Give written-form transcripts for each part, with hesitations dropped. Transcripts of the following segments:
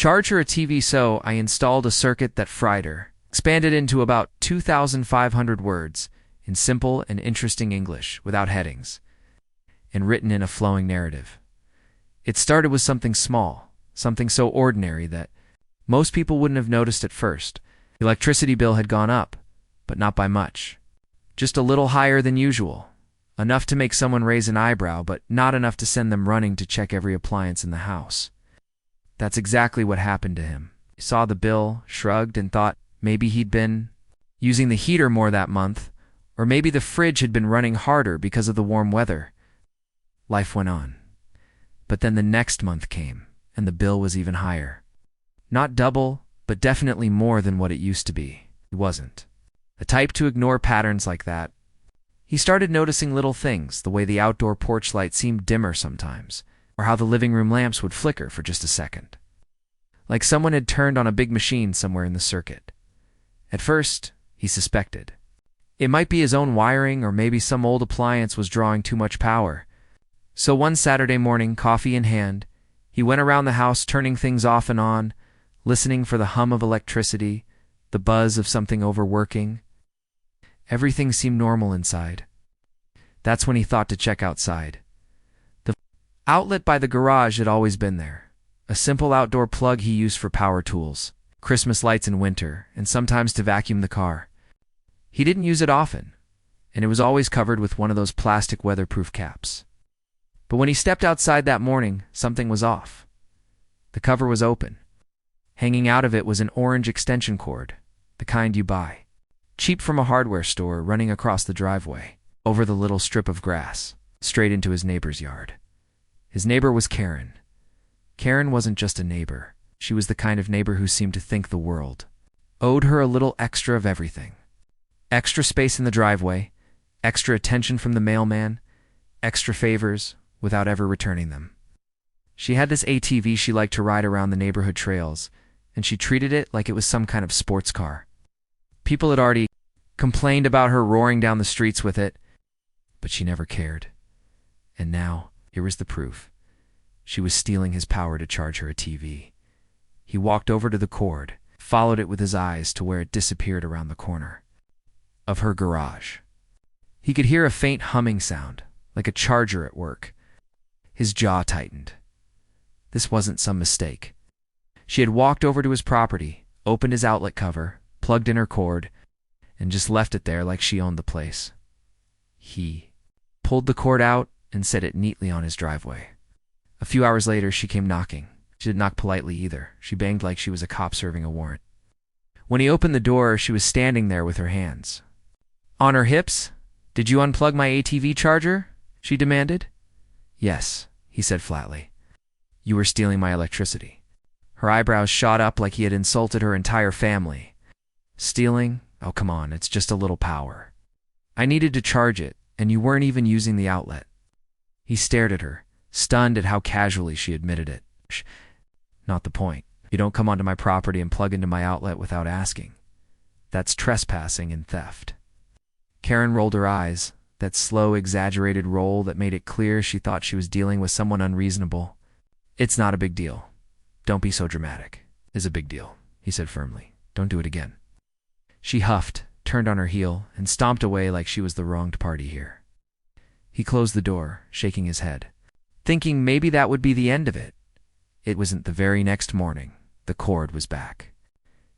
charge her a TV, so I installed a circuit that fried her, expanded into about 2,500 words, in simple and interesting English, without headings, and written in a flowing narrative. It started with something small, something so ordinary that most people wouldn't have noticed at first. The electricity bill had gone up, but not by much. Just a little higher than usual. Enough to make someone raise an eyebrow, but not enough to send them running to check every appliance in the house. That's exactly what happened to him. He saw the bill, shrugged, and thought maybe he'd been using the heater more that month, or maybe the fridge had been running harder because of the warm weather. Life went on. But then the next month came, and the bill was even higher. Not double, but definitely more than what it used to be. He wasn't the type to ignore patterns like that. He started noticing little things, the way the outdoor porch light seemed dimmer sometimes, or how the living room lamps would flicker for just a second. Like someone had turned on a big machine somewhere in the circuit. At first, he suspected it might be his own wiring, or maybe some old appliance was drawing too much power. So one Saturday morning, coffee in hand, he went around the house turning things off and on, listening for the hum of electricity, the buzz of something overworking. Everything seemed normal inside. That's when he thought to check outside. The outlet by the garage had always been there, a simple outdoor plug he used for power tools, Christmas lights in winter, and sometimes to vacuum the car. He didn't use it often, and it was always covered with one of those plastic weatherproof caps. But when he stepped outside that morning, something was off. The cover was open. Hanging out of it was an orange extension cord, the kind you buy cheap from a hardware store, running across the driveway, over the little strip of grass, straight into his neighbor's yard. His neighbor was Karen. Karen wasn't just a neighbor. She was the kind of neighbor who seemed to think the world owed her a little extra of everything. Extra space in the driveway, extra attention from the mailman, extra favors without ever returning them. She had this ATV she liked to ride around the neighborhood trails, and she treated it like it was some kind of sports car. People had already complained about her roaring down the streets with it, but she never cared. And now, here was the proof. She was stealing his power to charge her a TV. He walked over to the cord, followed it with his eyes to where it disappeared around the corner of her garage. He could hear a faint humming sound, like a charger at work. His jaw tightened. This wasn't some mistake. She had walked over to his property, opened his outlet cover, plugged in her cord, and just left it there like she owned the place. He pulled the cord out and set it neatly on his driveway. A few hours later, she came knocking. She didn't knock politely either. She banged like she was a cop serving a warrant. When he opened the door, she was standing there with her hands on her hips. "Did you unplug my ATV charger?" she demanded. "Yes," he said flatly. "You were stealing my electricity." Her eyebrows shot up like he had insulted her entire family. "Stealing? Oh, come on, it's just a little power. I needed to charge it, and you weren't even using the outlet." He stared at her, stunned at how casually she admitted it. "Not the point. You don't come onto my property and plug into my outlet without asking. That's trespassing and theft." Karen rolled her eyes, that slow, exaggerated roll that made it clear she thought she was dealing with someone unreasonable. "It's not a big deal. Don't be so dramatic." "It's a big deal," he said firmly. "Don't do it again." She huffed, turned on her heel, and stomped away like she was the wronged party here. He closed the door, shaking his head, thinking maybe that would be the end of it. It wasn't. The very next morning, the cord was back.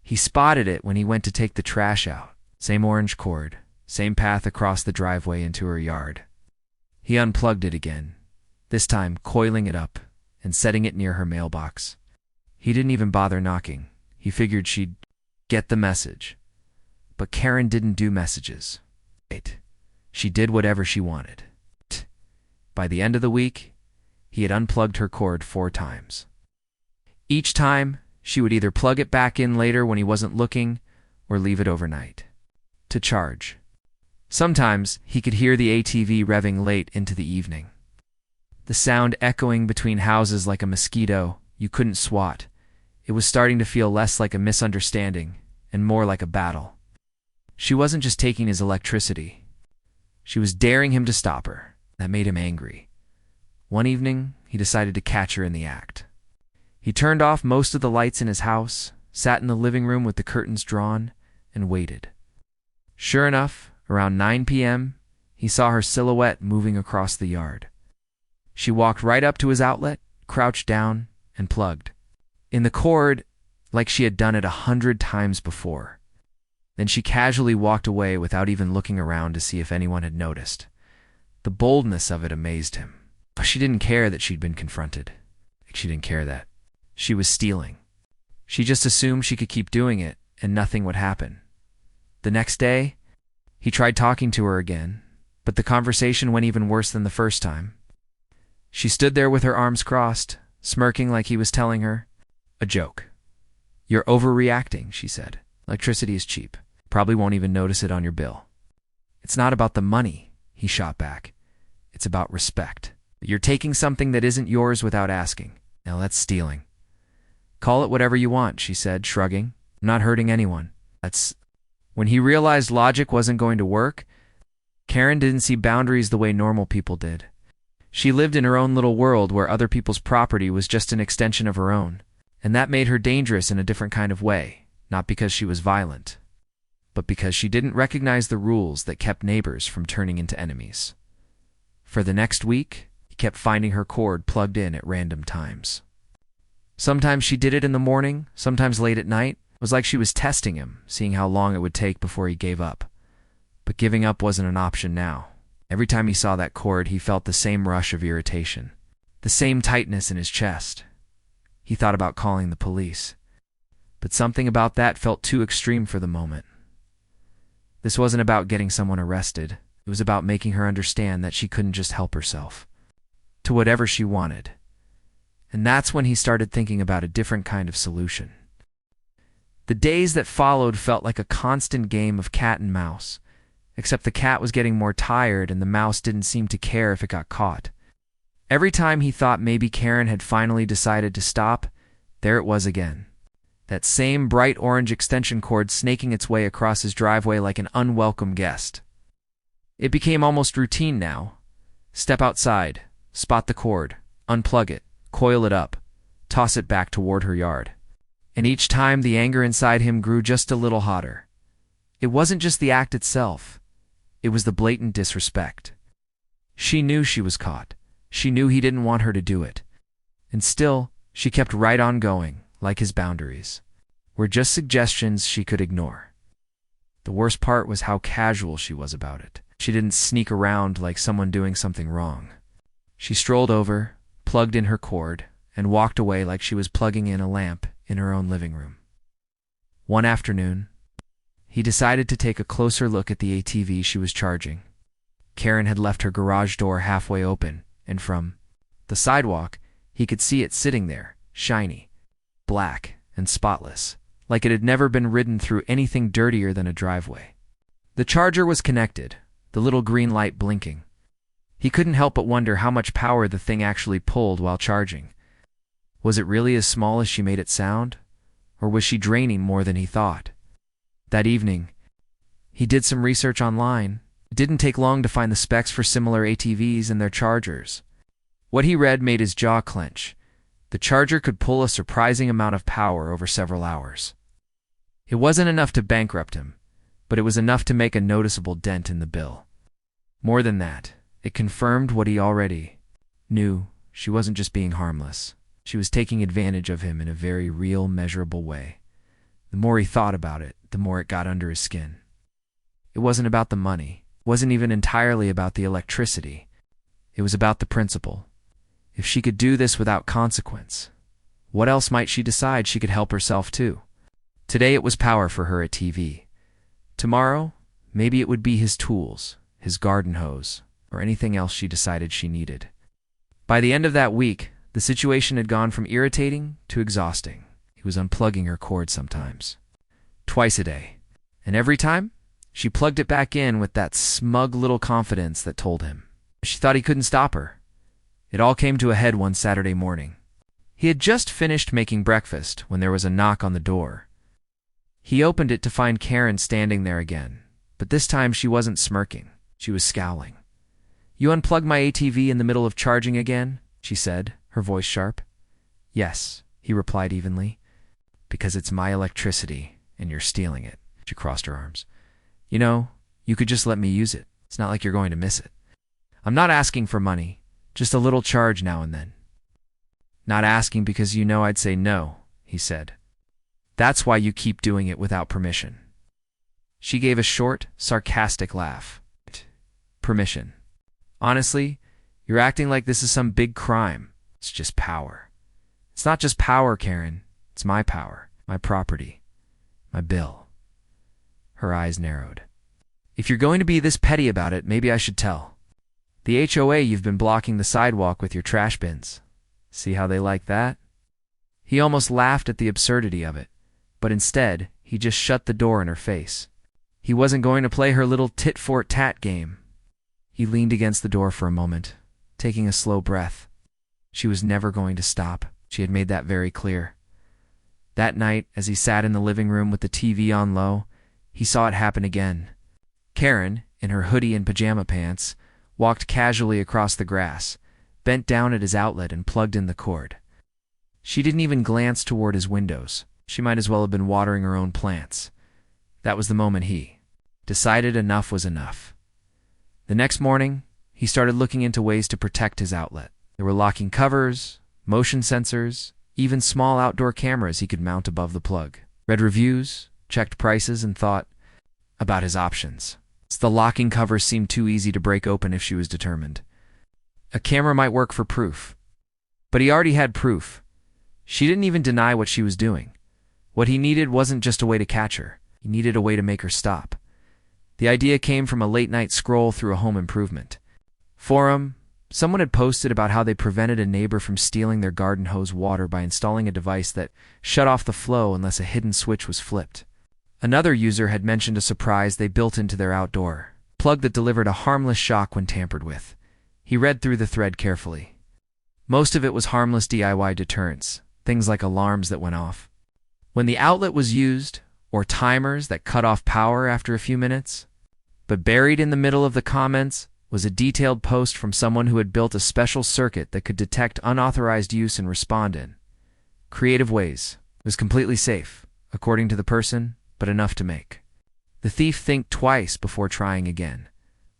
He spotted it when he went to take the trash out. Same orange cord, same path across the driveway into her yard. He unplugged it again, this time coiling it up and setting it near her mailbox. He didn't even bother knocking. He figured she'd get the message. But Karen didn't do messages. She did whatever she wanted. By the end of the week, he had unplugged her cord 4 times. Each time, she would either plug it back in later when he wasn't looking, or leave it overnight to charge. Sometimes, he could hear the ATV revving late into the evening. The sound echoing between houses like a mosquito you couldn't swat. It was starting to feel less like a misunderstanding and more like a battle. She wasn't just taking his electricity. She was daring him to stop her. That made him angry. One evening, he decided to catch her in the act. He turned off most of the lights in his house, sat in the living room with the curtains drawn, and waited. Sure enough, around 9 p.m., he saw her silhouette moving across the yard. She walked right up to his outlet, crouched down, and plugged in the cord like she had done it 100 times before. Then she casually walked away without even looking around to see if anyone had noticed. The boldness of it amazed him. But she didn't care that she'd been confronted. She didn't care that she was stealing. She just assumed she could keep doing it and nothing would happen. The next day, he tried talking to her again, but the conversation went even worse than the first time. She stood there with her arms crossed, smirking like he was telling her a joke. "You're overreacting," she said. "Electricity is cheap. Probably won't even notice it on your bill." "It's not about the money," he shot back. "It's about respect. You're taking something that isn't yours without asking. Now that's stealing." "Call it whatever you want," she said, shrugging. "I'm not hurting anyone." When he realized logic wasn't going to work, Karen didn't see boundaries the way normal people did. She lived in her own little world where other people's property was just an extension of her own, and that made her dangerous in a different kind of way, not because she was violent, but because she didn't recognize the rules that kept neighbors from turning into enemies. For the next week, he kept finding her cord plugged in at random times. Sometimes she did it in the morning, sometimes late at night. It was like she was testing him, seeing how long it would take before he gave up. But giving up wasn't an option now. Every time he saw that cord, he felt the same rush of irritation, the same tightness in his chest. He thought about calling the police, but something about that felt too extreme for the moment. This wasn't about getting someone arrested. It was about making her understand that she couldn't just help herself to whatever she wanted. And that's when he started thinking about a different kind of solution. The days that followed felt like a constant game of cat and mouse, except the cat was getting more tired and the mouse didn't seem to care if it got caught. Every time he thought maybe Karen had finally decided to stop, there it was again. That same bright orange extension cord snaking its way across his driveway like an unwelcome guest. It became almost routine now. Step outside, spot the cord, unplug it, coil it up, toss it back toward her yard. And each time the anger inside him grew just a little hotter. It wasn't just the act itself. It was the blatant disrespect. She knew she was caught. She knew he didn't want her to do it. And still, she kept right on going, like his boundaries were just suggestions she could ignore. The worst part was how casual she was about it. She didn't sneak around like someone doing something wrong. She strolled over, plugged in her cord, and walked away like she was plugging in a lamp in her own living room. One afternoon, he decided to take a closer look at the ATV she was charging. Karen had left her garage door halfway open, and from the sidewalk, he could see it sitting there, shiny, black, and spotless, like it had never been ridden through anything dirtier than a driveway. The charger was connected, the little green light blinking. He couldn't help but wonder how much power the thing actually pulled while charging. Was it really as small as she made it sound? Or was she draining more than he thought? That evening, he did some research online. It didn't take long to find the specs for similar ATVs and their chargers. What he read made his jaw clench. The charger could pull a surprising amount of power over several hours. It wasn't enough to bankrupt him, but it was enough to make a noticeable dent in the bill. More than that, it confirmed what he already knew. She wasn't just being harmless. She was taking advantage of him in a very real, measurable way. The more he thought about it, the more it got under his skin. It wasn't about the money. It wasn't even entirely about the electricity. It was about the principle. If she could do this without consequence, what else might she decide she could help herself to? Today it was power for her at TV. Tomorrow, maybe it would be his tools, his garden hose, or anything else she decided she needed. By the end of that week, the situation had gone from irritating to exhausting. He was unplugging her cord sometimes, twice a day. And every time, she plugged it back in with that smug little confidence that told him she thought he couldn't stop her. It all came to a head one Saturday morning. He had just finished making breakfast when there was a knock on the door. He opened it to find Karen standing there again, but this time she wasn't smirking. She was scowling. "You unplugged my ATV in the middle of charging again?" she said, her voice sharp. "Yes," he replied evenly. Because it's my electricity, and you're stealing it. She crossed her arms. You know, you could just let me use it. It's not like you're going to miss it. I'm not asking for money, just a little charge now and then. Not asking because you know I'd say no, he said. That's why you keep doing it without permission. She gave a short, sarcastic laugh. Permission. Honestly, you're acting like this is some big crime. It's just power. It's not just power, Karen. It's my power, my property, my bill. Her eyes narrowed. If you're going to be this petty about it, maybe I should tell. The HOA, you've been blocking the sidewalk with your trash bins. See how they like that? He almost laughed at the absurdity of it, but instead, he just shut the door in her face. He wasn't going to play her little tit-for-tat game. He leaned against the door for a moment, taking a slow breath. She was never going to stop. She had made that very clear. That night, as he sat in the living room with the TV on low, he saw it happen again. Karen, in her hoodie and pajama pants, walked casually across the grass, bent down at his outlet and plugged in the cord. She didn't even glance toward his windows. She might as well have been watering her own plants. That was the moment he decided enough was enough. The next morning, he started looking into ways to protect his outlet. There were locking covers, motion sensors, even small outdoor cameras he could mount above the plug. Read reviews, checked prices, and thought about his options. The locking covers seemed too easy to break open if she was determined. A camera might work for proof. But he already had proof. She didn't even deny what she was doing. What he needed wasn't just a way to catch her. He needed a way to make her stop. The idea came from a late-night scroll through a home improvement forum. Someone had posted about how they prevented a neighbor from stealing their garden hose water by installing a device that shut off the flow unless a hidden switch was flipped. Another user had mentioned a surprise they built into their outdoor plug that delivered a harmless shock when tampered with. He read through the thread carefully. Most of it was harmless DIY deterrents, things like alarms that went off when the outlet was used, or timers that cut off power after a few minutes. But buried in the middle of the comments was a detailed post from someone who had built a special circuit that could detect unauthorized use and respond in creative ways. It was completely safe, according to the person, but enough to make the thief think twice before trying again.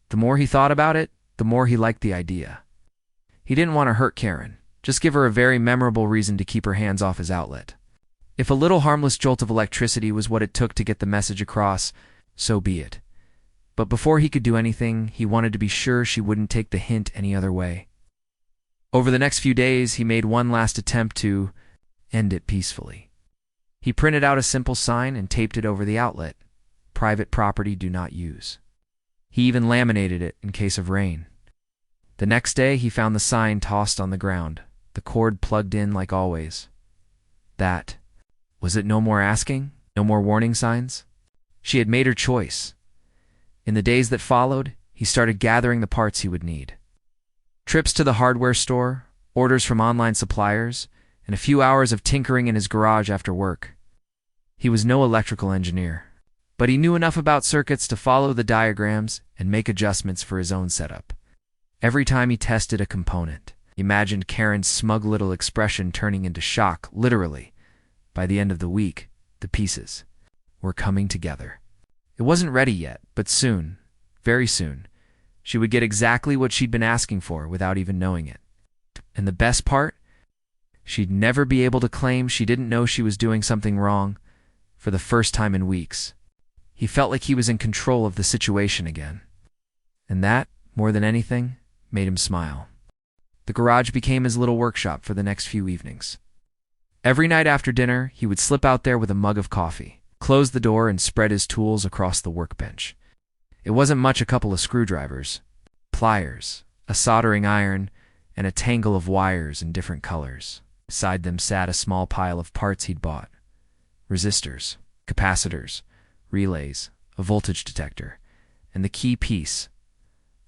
The more he thought about it, the more he liked the idea. He didn't want to hurt Karen, just give her a very memorable reason to keep her hands off his outlet. If a little harmless jolt of electricity was what it took to get the message across, so be it. But before he could do anything, he wanted to be sure she wouldn't take the hint any other way. Over the next few days, he made one last attempt to end it peacefully. He printed out a simple sign and taped it over the outlet. Private property, do not use. He even laminated it in case of rain. The next day, he found the sign tossed on the ground, the cord plugged in like always. Was it no more asking? No more warning signs? She had made her choice. In the days that followed, he started gathering the parts he would need. Trips to the hardware store, orders from online suppliers, and a few hours of tinkering in his garage after work. He was no electrical engineer, but he knew enough about circuits to follow the diagrams and make adjustments for his own setup. Every time he tested a component, he imagined Karen's smug little expression turning into shock, literally. By the end of the week, the pieces were coming together. It wasn't ready yet, but soon, very soon, she would get exactly what she'd been asking for without even knowing it. And the best part? She'd never be able to claim she didn't know she was doing something wrong for the first time in weeks. He felt like he was in control of the situation again. And that, more than anything, made him smile. The garage became his little workshop for the next few evenings. Every night after dinner, he would slip out there with a mug of coffee, close the door, and spread his tools across the workbench. It wasn't much, a couple of screwdrivers, pliers, a soldering iron, and a tangle of wires in different colors. Beside them sat a small pile of parts he'd bought. Resistors, capacitors, relays, a voltage detector, and the key piece,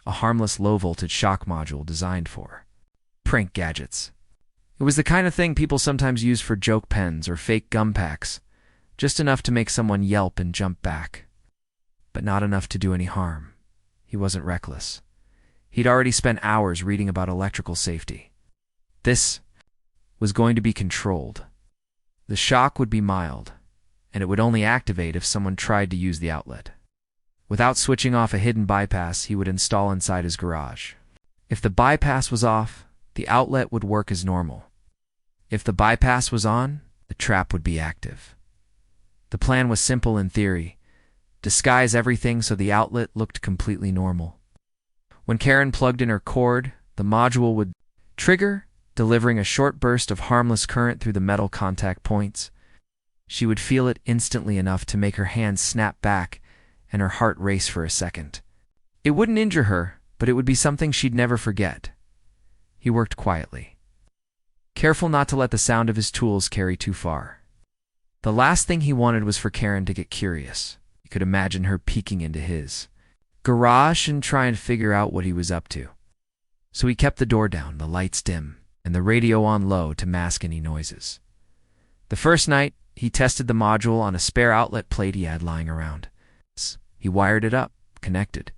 a harmless low-voltage shock module designed for prank gadgets. It was the kind of thing people sometimes use for joke pens or fake gum packs, just enough to make someone yelp and jump back. But not enough to do any harm. He wasn't reckless. He'd already spent hours reading about electrical safety. This was going to be controlled. The shock would be mild, and it would only activate if someone tried to use the outlet. Without switching off a hidden bypass he would install inside his garage. If the bypass was off, the outlet would work as normal. If the bypass was on, the trap would be active. The plan was simple in theory: disguise everything so the outlet looked completely normal. When Karen plugged in her cord, the module would trigger, delivering a short burst of harmless current through the metal contact points. She would feel it instantly enough to make her hands snap back and her heart race for a second. It wouldn't injure her, but it would be something she'd never forget. He worked quietly, careful not to let the sound of his tools carry too far. The last thing he wanted was for Karen to get curious. He could imagine her peeking into his garage and try and figure out what he was up to. So he kept the door down, the lights dim, and the radio on low to mask any noises. The first night, he tested the module on a spare outlet plate he had lying around. He wired it up, connected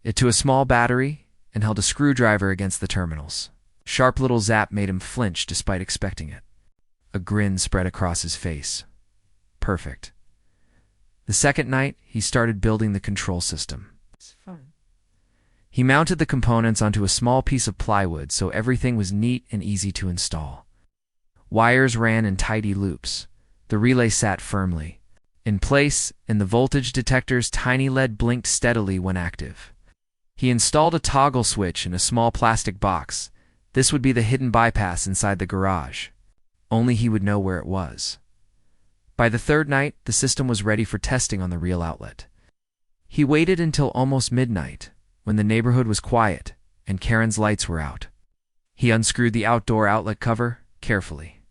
it to a small battery, and held a screwdriver against the terminals. A sharp little zap made him flinch despite expecting it. A grin spread across his face. Perfect. The second night, he started building the control system. It's fun. He mounted the components onto a small piece of plywood so everything was neat and easy to install. Wires ran in tidy loops. The relay sat firmly in place, and the voltage detector's tiny LED blinked steadily when active. He installed a toggle switch in a small plastic box. This would be the hidden bypass inside the garage. Only he would know where it was. By the third night, the system was ready for testing on the real outlet. He waited until almost midnight, when the neighborhood was quiet and Karen's lights were out. He unscrewed the outdoor outlet cover carefully,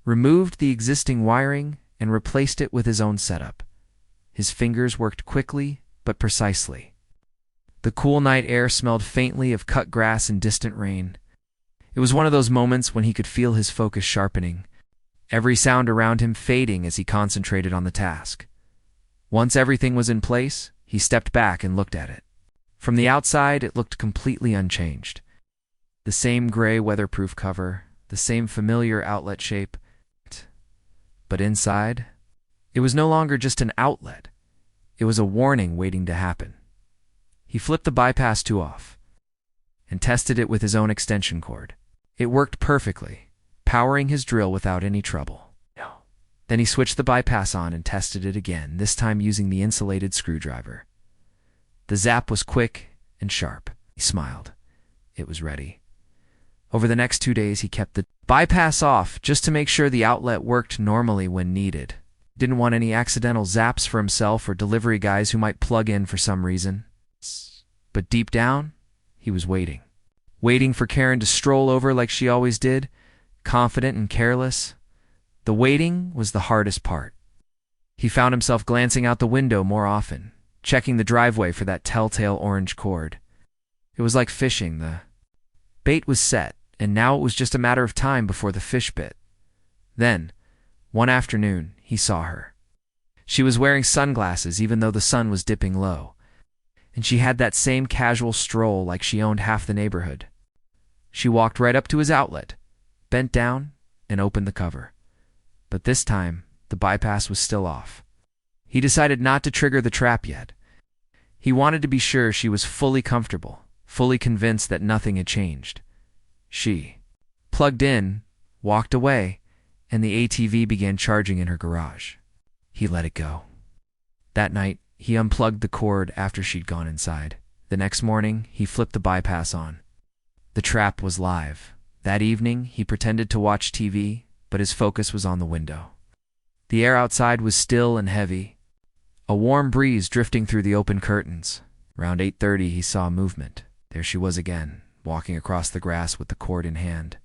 removed the existing wiring, and replaced it with his own setup. His fingers worked quickly but precisely. The cool night air smelled faintly of cut grass and distant rain. It was one of those moments when he could feel his focus sharpening, every sound around him fading as he concentrated on the task. Once everything was in place, he stepped back and looked at it. From the outside, it looked completely unchanged. The same gray weatherproof cover, the same familiar outlet shape. But inside, it was no longer just an outlet. It was a warning waiting to happen. He flipped the bypass 2 off and tested it with his own extension cord. It worked perfectly, powering his drill without any trouble. Then he switched the bypass on and tested it again, this time using the insulated screwdriver. The zap was quick and sharp. He smiled. It was ready. Over the next 2 days, he kept the bypass off just to make sure the outlet worked normally when needed. Didn't want any accidental zaps for himself or delivery guys who might plug in for some reason. But deep down, he was waiting. Waiting for Karen to stroll over like she always did, confident and careless. The waiting was the hardest part. He found himself glancing out the window more often, checking the driveway for that telltale orange cord. It was like fishing. The bait was set, and now it was just a matter of time before the fish bit. Then, one afternoon, he saw her. She was wearing sunglasses even though the sun was dipping low, and she had that same casual stroll like she owned half the neighborhood. She walked right up to his outlet, bent down, and opened the cover. But this time, the bypass was still off. He decided not to trigger the trap yet. He wanted to be sure she was fully comfortable, fully convinced that nothing had changed. She plugged in, walked away, and the ATV began charging in her garage. He let it go. That night, he unplugged the cord after she'd gone inside. The next morning, he flipped the bypass on. The trap was live. That evening, he pretended to watch TV, but his focus was on the window. The air outside was still and heavy, a warm breeze drifting through the open curtains. Around 8:30, he saw movement. There she was again, walking across the grass with the cord in hand.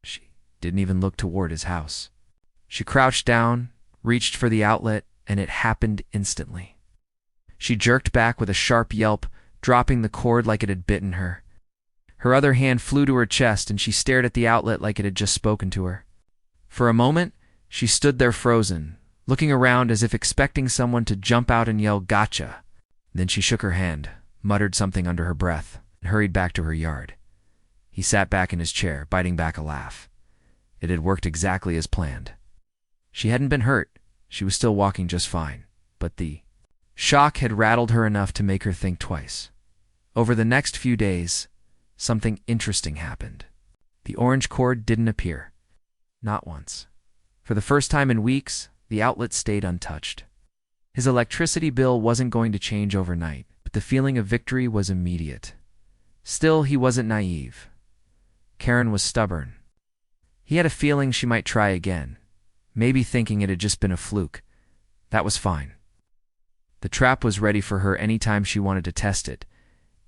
She didn't even look toward his house. She crouched down, reached for the outlet, and it happened instantly. She jerked back with a sharp yelp, dropping the cord like it had bitten her. Her other hand flew to her chest, and she stared at the outlet like it had just spoken to her. For a moment, she stood there frozen, looking around as if expecting someone to jump out and yell, "Gotcha!" Then she shook her hand, muttered something under her breath, and hurried back to her yard. He sat back in his chair, biting back a laugh. It had worked exactly as planned. She hadn't been hurt. She was still walking just fine. But the shock had rattled her enough to make her think twice. Over the next few days, something interesting happened. The orange cord didn't appear. Not once. For the first time in weeks, the outlet stayed untouched. His electricity bill wasn't going to change overnight, but the feeling of victory was immediate. Still, he wasn't naive. Karen was stubborn. He had a feeling she might try again, maybe thinking it had just been a fluke. That was fine. The trap was ready for her anytime she wanted to test it,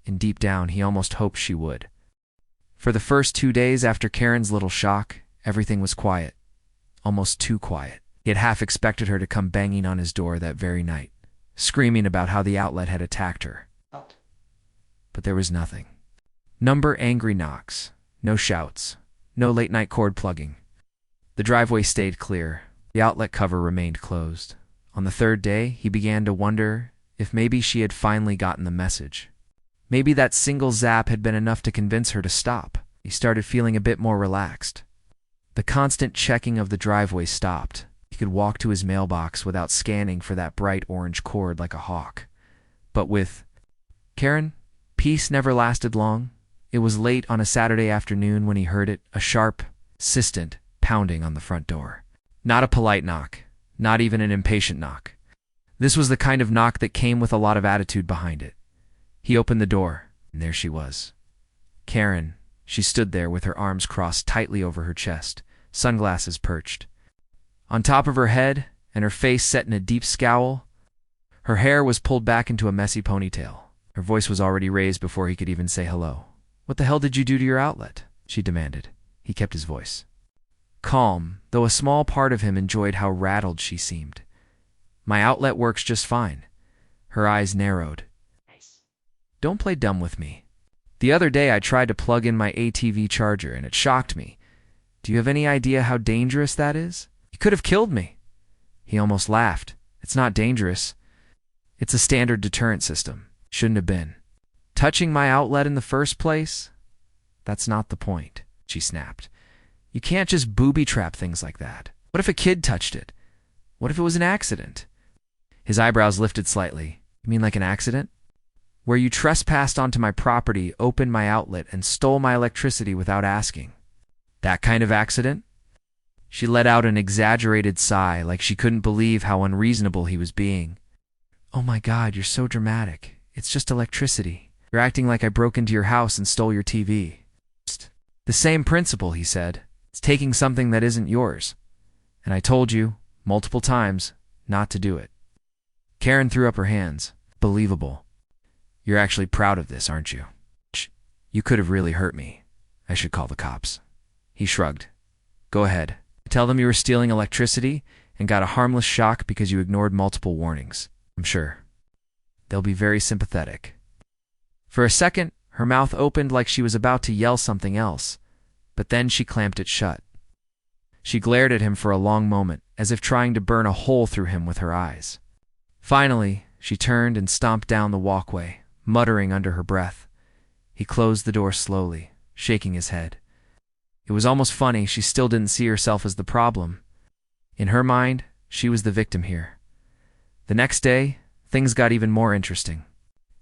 and deep down he almost hoped she would. For the first 2 days after Karen's little shock, everything was quiet. Almost too quiet. He had half expected her to come banging on his door that very night, screaming about how the outlet had attacked her. But there was nothing. Number angry knocks. No shouts. No late-night cord plugging. The driveway stayed clear. The outlet cover remained closed. On the third day, he began to wonder if maybe she had finally gotten the message. Maybe that single zap had been enough to convince her to stop. He started feeling a bit more relaxed. The constant checking of the driveway stopped. He could walk to his mailbox without scanning for that bright orange cord like a hawk. But with Karen, peace never lasted long. It was late on a Saturday afternoon when he heard it, a sharp, insistent pounding on the front door. Not a polite knock, not even an impatient knock. This was the kind of knock that came with a lot of attitude behind it. He opened the door, and there she was. Karen. She stood there with her arms crossed tightly over her chest, sunglasses perched on top of her head, and her face set in a deep scowl. Her hair was pulled back into a messy ponytail. Her voice was already raised before he could even say hello. "What the hell did you do to your outlet?" she demanded. He kept his voice calm, though a small part of him enjoyed how rattled she seemed. "My outlet works just fine." Her eyes narrowed. "Don't play dumb with me. The other day I tried to plug in my ATV charger and it shocked me. Do you have any idea how dangerous that is? You could have killed me." He almost laughed. "It's not dangerous. It's a standard deterrent system. Shouldn't have been. Touching my outlet in the first place? That's not the point," she snapped. "You can't just booby-trap things like that. What if a kid touched it? What if it was an accident?" His eyebrows lifted slightly. "You mean like an accident? Where you trespassed onto my property, opened my outlet, and stole my electricity without asking. That kind of accident?" She let out an exaggerated sigh, like she couldn't believe how unreasonable he was being. "Oh my God, you're so dramatic. It's just electricity. You're acting like I broke into your house and stole your TV." "The same principle," he said. "It's taking something that isn't yours. And I told you, multiple times, not to do it." Karen threw up her hands. "Believable. You're actually proud of this, aren't you? You could have really hurt me. I should call the cops." He shrugged. "Go ahead. Tell them you were stealing electricity and got a harmless shock because you ignored multiple warnings. I'm sure they'll be very sympathetic." For a second, her mouth opened like she was about to yell something else, but then she clamped it shut. She glared at him for a long moment, as if trying to burn a hole through him with her eyes. Finally, she turned and stomped down the walkway, muttering under her breath. He closed the door slowly, shaking his head. It was almost funny she still didn't see herself as the problem. In her mind, she was the victim here. The next day, things got even more interesting.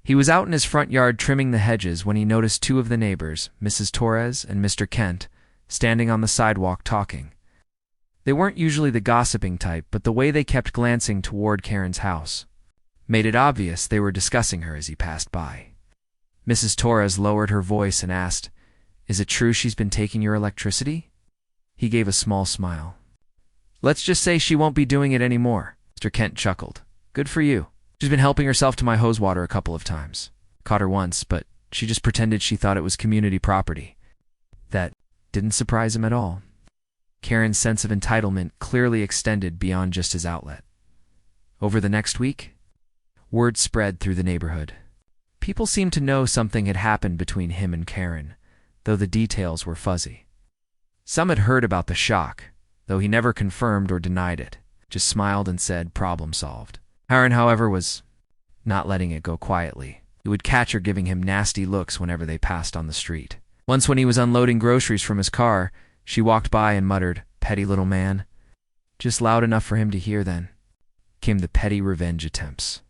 He was out in his front yard trimming the hedges when he noticed two of the neighbors, Mrs. Torres and Mr. Kent, standing on the sidewalk talking. They weren't usually the gossiping type, but the way they kept glancing toward Karen's house made it obvious they were discussing her as he passed by. Mrs. Torres lowered her voice and asked, "Is it true she's been taking your electricity?" He gave a small smile. "Let's just say she won't be doing it anymore." Mr. Kent chuckled. "Good for you. She's been helping herself to my hose water a couple of times. Caught her once, but she just pretended she thought it was community property." That didn't surprise him at all. Karen's sense of entitlement clearly extended beyond just his outlet. Over the next week, word spread through the neighborhood. People seemed to know something had happened between him and Karen, though the details were fuzzy. Some had heard about the shock, though he never confirmed or denied it, just smiled and said, "Problem solved." Karen, however, was not letting it go quietly. He would catch her giving him nasty looks whenever they passed on the street. Once when he was unloading groceries from his car, she walked by and muttered, "Petty little man." just loud enough for him to hear. Then came the petty revenge attempts.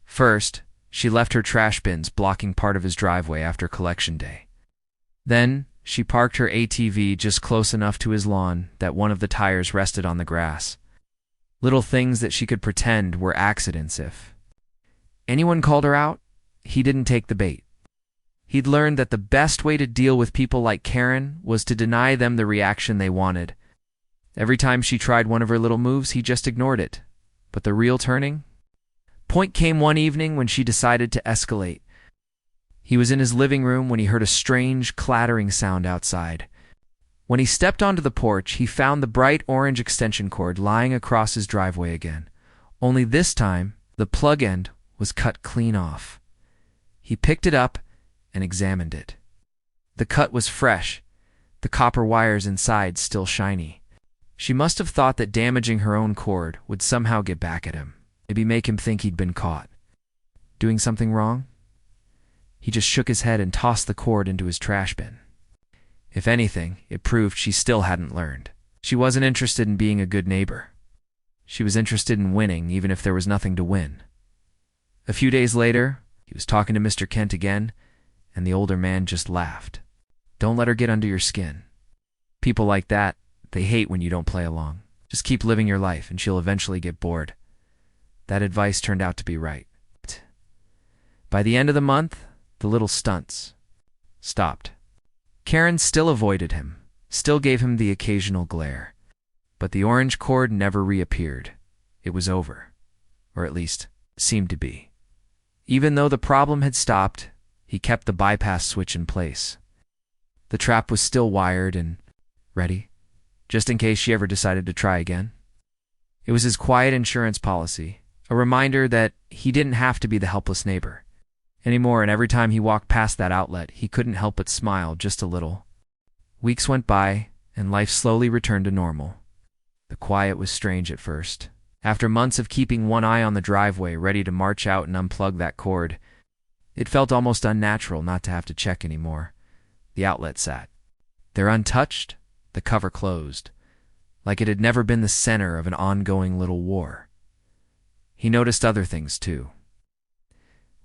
First, she left her trash bins blocking part of his driveway after collection day. Then, she parked her ATV just close enough to his lawn that one of the tires rested on the grass. Little things that she could pretend were accidents if anyone called her out. He didn't take the bait. He'd learned that the best way to deal with people like Karen was to deny them the reaction they wanted. Every time she tried one of her little moves, he just ignored it. But the real turning point came one evening when she decided to escalate. He was in his living room when he heard a strange clattering sound outside. When he stepped onto the porch, he found the bright orange extension cord lying across his driveway again. Only this time, the plug end was cut clean off. He picked it up and examined it. The cut was fresh, the copper wires inside still shiny. She must have thought that damaging her own cord would somehow get back at him, maybe make him think he'd been caught. Doing something wrong? He just shook his head and tossed the cord into his trash bin. If anything, it proved she still hadn't learned. She wasn't interested in being a good neighbor. She was interested in winning, even if there was nothing to win. A few days later, he was talking to Mr. Kent again, and the older man just laughed. Don't let her get under your skin. People like that, they hate when you don't play along. Just keep living your life, and she'll eventually get bored. That advice turned out to be right. By the end of the month, the little stunts stopped. Karen still avoided him, still gave him the occasional glare. But the orange cord never reappeared. It was over. Or at least, seemed to be. Even though the problem had stopped, he kept the bypass switch in place. The trap was still wired and ready, just in case she ever decided to try again. It was his quiet insurance policy, a reminder that he didn't have to be the helpless neighbor anymore, and every time he walked past that outlet, he couldn't help but smile just a little. Weeks went by, and life slowly returned to normal. The quiet was strange at first. After months of keeping one eye on the driveway, ready to march out and unplug that cord, it felt almost unnatural not to have to check anymore. The outlet sat there untouched, the cover closed, like it had never been the center of an ongoing little war. He noticed other things too.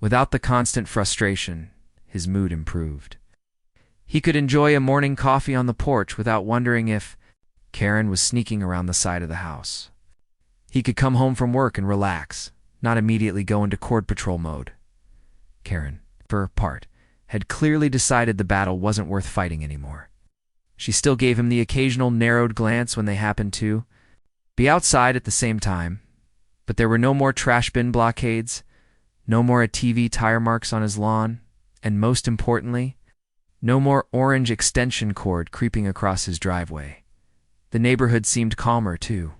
Without the constant frustration, his mood improved. He could enjoy a morning coffee on the porch without wondering if Karen was sneaking around the side of the house. He could come home from work and relax, not immediately go into cord patrol mode. Karen, for her part, had clearly decided the battle wasn't worth fighting anymore. She still gave him the occasional narrowed glance when they happened to be outside at the same time, but there were no more trash bin blockades, no more ATV tire marks on his lawn, and most importantly, no more orange extension cord creeping across his driveway. The neighborhood seemed calmer, too.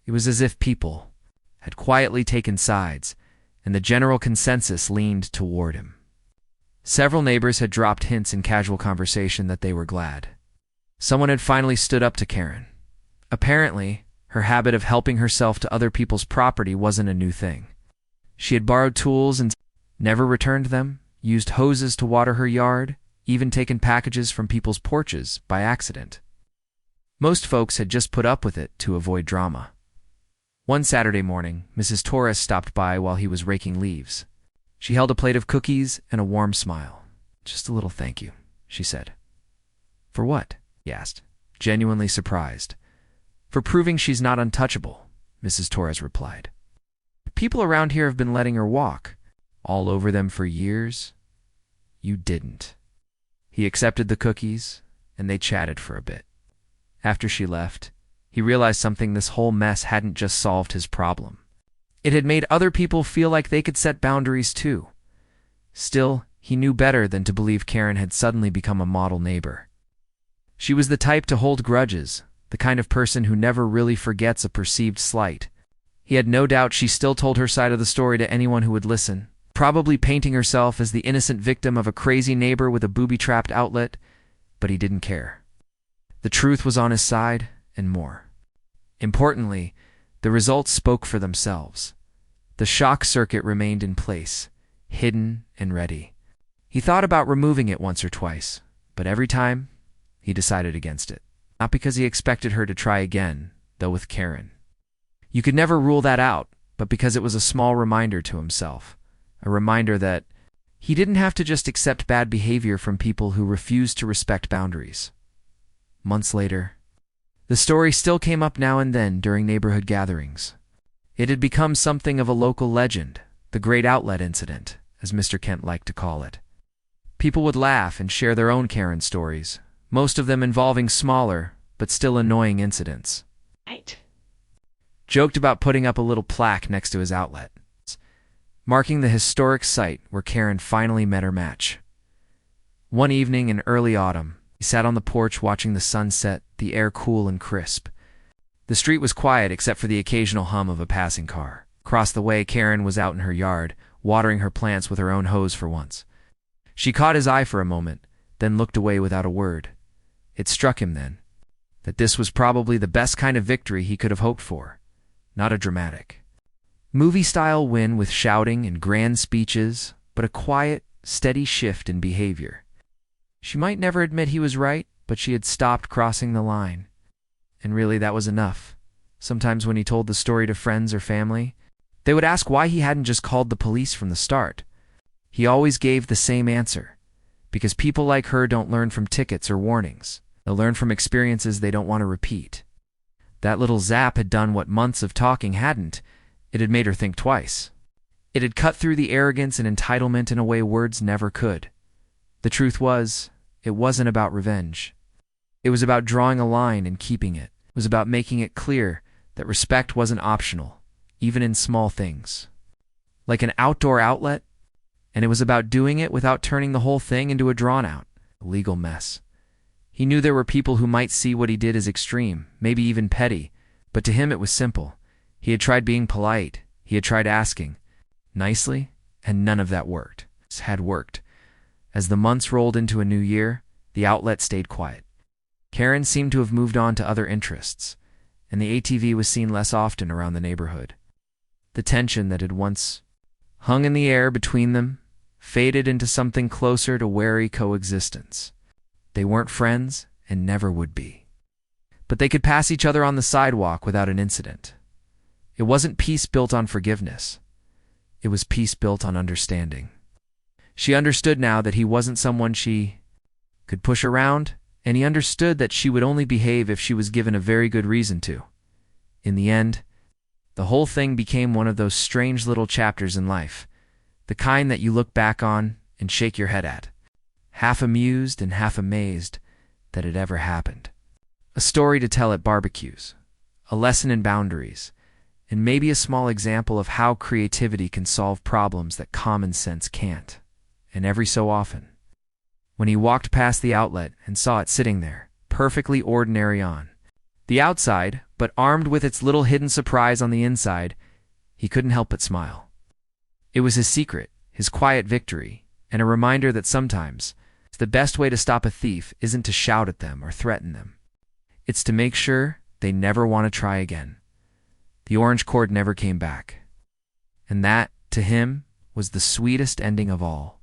It was as if people had quietly taken sides, and the general consensus leaned toward him. Several neighbors had dropped hints in casual conversation that they were glad. Someone had finally stood up to Karen. Apparently, her habit of helping herself to other people's property wasn't a new thing. She had borrowed tools and never returned them, used hoses to water her yard, even taken packages from people's porches by accident. Most folks had just put up with it to avoid drama. One Saturday morning, Mrs. Torres stopped by while he was raking leaves. She held a plate of cookies and a warm smile. "Just a little thank you," she said. "For what?" he asked, genuinely surprised. "For proving she's not untouchable," Mrs. Torres replied. "People around here have been letting her walk all over them for years. You didn't." He accepted the cookies, and they chatted for a bit. After she left, he realized something: this whole mess hadn't just solved his problem. It had made other people feel like they could set boundaries too. Still, he knew better than to believe Karen had suddenly become a model neighbor. She was the type to hold grudges, the kind of person who never really forgets a perceived slight. He had no doubt she still told her side of the story to anyone who would listen, probably painting herself as the innocent victim of a crazy neighbor with a booby-trapped outlet, but he didn't care. The truth was on his side, and more. Importantly, the results spoke for themselves. The shock circuit remained in place, hidden and ready. He thought about removing it once or twice, but every time, he decided against it. Not because he expected her to try again, though with Karen. You could never rule that out, but because it was a small reminder to himself, a reminder that he didn't have to just accept bad behavior from people who refused to respect boundaries. Months later, the story still came up now and then during neighborhood gatherings. It had become something of a local legend, the Great Outlet Incident, as Mr. Kent liked to call it. People would laugh and share their own Karen stories, most of them involving smaller, but still annoying incidents. Right. Joked about putting up a little plaque next to his outlet, marking the historic site where Karen finally met her match. One evening in early autumn, he sat on the porch watching the sunset, the air cool and crisp. The street was quiet except for the occasional hum of a passing car. Across the way, Karen was out in her yard, watering her plants with her own hose for once. She caught his eye for a moment, then looked away without a word. It struck him then that this was probably the best kind of victory he could have hoped for, not a dramatic movie-style win with shouting and grand speeches, but a quiet, steady shift in behavior. She might never admit he was right, but she had stopped crossing the line. And really, that was enough. Sometimes when he told the story to friends or family, they would ask why he hadn't just called the police from the start. He always gave the same answer. Because people like her don't learn from tickets or warnings. They'll learn from experiences they don't want to repeat. That little zap had done what months of talking hadn't. It had made her think twice. It had cut through the arrogance and entitlement in a way words never could. The truth was, it wasn't about revenge. It was about drawing a line and keeping it. It was about making it clear that respect wasn't optional, even in small things. Like an outdoor outlet, and it was about doing it without turning the whole thing into a drawn-out, legal mess. He knew there were people who might see what he did as extreme, maybe even petty, but to him it was simple. He had tried being polite, he had tried asking nicely, and none of that worked. It had worked. As the months rolled into a new year, the outlet stayed quiet. Karen seemed to have moved on to other interests, and the ATV was seen less often around the neighborhood. The tension that had once hung in the air between them faded into something closer to wary coexistence. They weren't friends and never would be. But they could pass each other on the sidewalk without an incident. It wasn't peace built on forgiveness. It was peace built on understanding. She understood now that he wasn't someone she could push around, and he understood that she would only behave if she was given a very good reason to. In the end, the whole thing became one of those strange little chapters in life, the kind that you look back on and shake your head at, half amused and half amazed that it ever happened. A story to tell at barbecues, a lesson in boundaries, and maybe a small example of how creativity can solve problems that common sense can't. And every so often, when he walked past the outlet and saw it sitting there, perfectly ordinary on the outside, but armed with its little hidden surprise on the inside, he couldn't help but smile. It was his secret, his quiet victory, and a reminder that sometimes the best way to stop a thief isn't to shout at them or threaten them. It's to make sure they never want to try again. The orange cord never came back. And that, to him, was the sweetest ending of all.